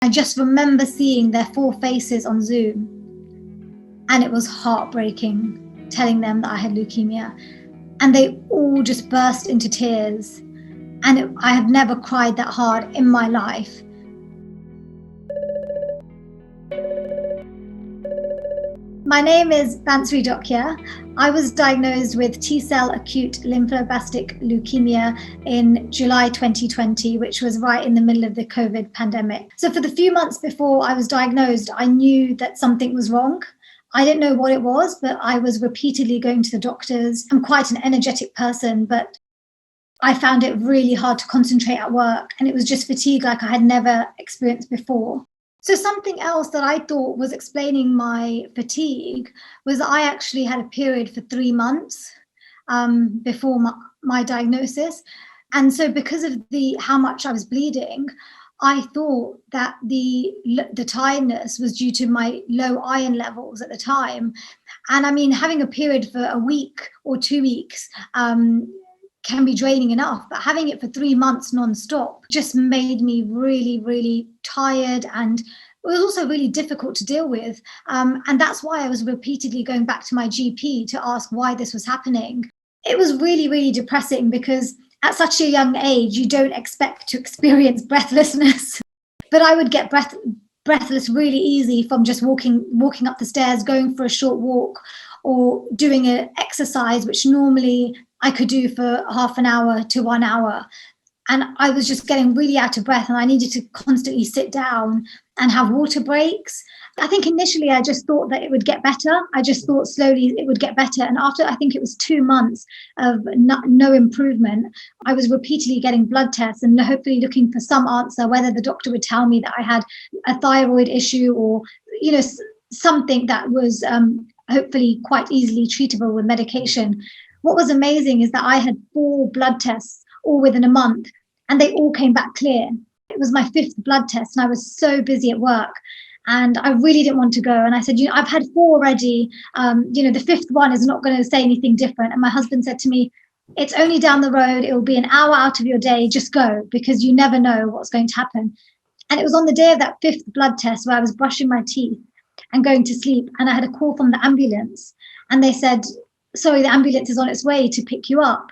I just remember seeing their four faces on Zoom, and it was heartbreaking, telling them that I had leukemia. And they all just burst into tears. And I have never cried that hard in my life. My name is Bansri Dhokia. I was diagnosed with T-cell acute lymphoblastic leukemia in July 2020, which was right in the middle of the COVID pandemic. So for the few months before I was diagnosed, I knew that something was wrong. I didn't know what it was, but I was repeatedly going to the doctors. I'm quite an energetic person, but I found it really hard to concentrate at work, and it was just fatigue like I had never experienced before. So something else that I thought was explaining my fatigue was I actually had a period for 3 months before my diagnosis. And so because of how much I was bleeding, I thought that the tiredness was due to my low iron levels at the time. And I mean, having a period for a week or 2 weeks can be draining enough, but having it for 3 months non-stop just made me really, really tired, and it was also really difficult to deal with. And that's why I was repeatedly going back to my GP to ask why this was happening. It was really, really depressing because at such a young age, you don't expect to experience breathlessness. But I would get breathless really easy from just walking up the stairs, going for a short walk, or doing an exercise, which normally I could do for half an hour to 1 hour. And I was just getting really out of breath, and I needed to constantly sit down and have water breaks. I think initially I just thought that it would get better. I just thought slowly it would get better. And after, I think it was 2 months of no improvement, I was repeatedly getting blood tests and hopefully looking for some answer, whether the doctor would tell me that I had a thyroid issue or, something that was hopefully quite easily treatable with medication. What was amazing is that I had 4 blood tests all within a month, and they all came back clear. It was my 5th blood test, and I was so busy at work, and I really didn't want to go. And I said, I've had 4 already. The 5th one is not going to say anything different. And my husband said to me, it's only down the road. It will be an hour out of your day. Just go, because you never know what's going to happen. And it was on the day of that 5th blood test where I was brushing my teeth and going to sleep, and I had a call from the ambulance, and they said, sorry, the ambulance is on its way to pick you up.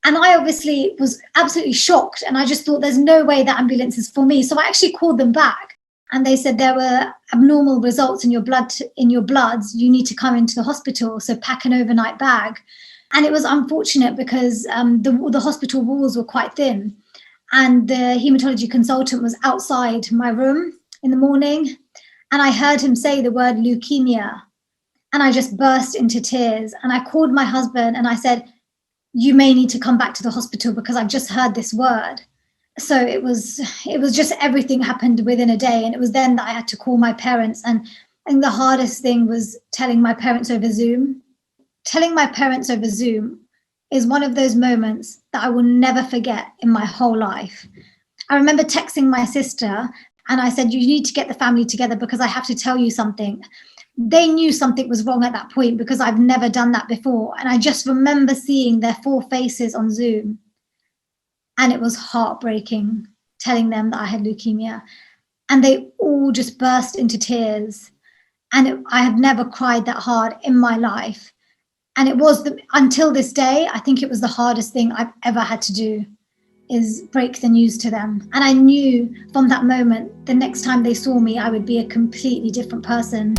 And I obviously was absolutely shocked, and I just thought there's no way that ambulance is for me. So I actually called them back, and they said there were abnormal results in your bloods. You need to come into the hospital, so pack an overnight bag. And it was unfortunate because the hospital walls were quite thin, and the hematology consultant was outside my room in the morning, and I heard him say the word leukemia, and I just burst into tears. And I called my husband and I said, you may need to come back to the hospital because I've just heard this word. So it was just, everything happened within a day. And it was then that I had to call my parents. And the hardest thing was telling my parents over Zoom. Telling my parents over Zoom is one of those moments that I will never forget in my whole life. I remember texting my sister, and I said, you need to get the family together because I have to tell you something. They knew something was wrong at that point because I've never done that before. And I just remember seeing their 4 faces on Zoom, and it was heartbreaking, telling them that I had leukemia. And they all just burst into tears. And I have never cried that hard in my life. And it was, until this day, I think it was the hardest thing I've ever had to do, is break the news to them. And I knew from that moment, the next time they saw me, I would be a completely different person.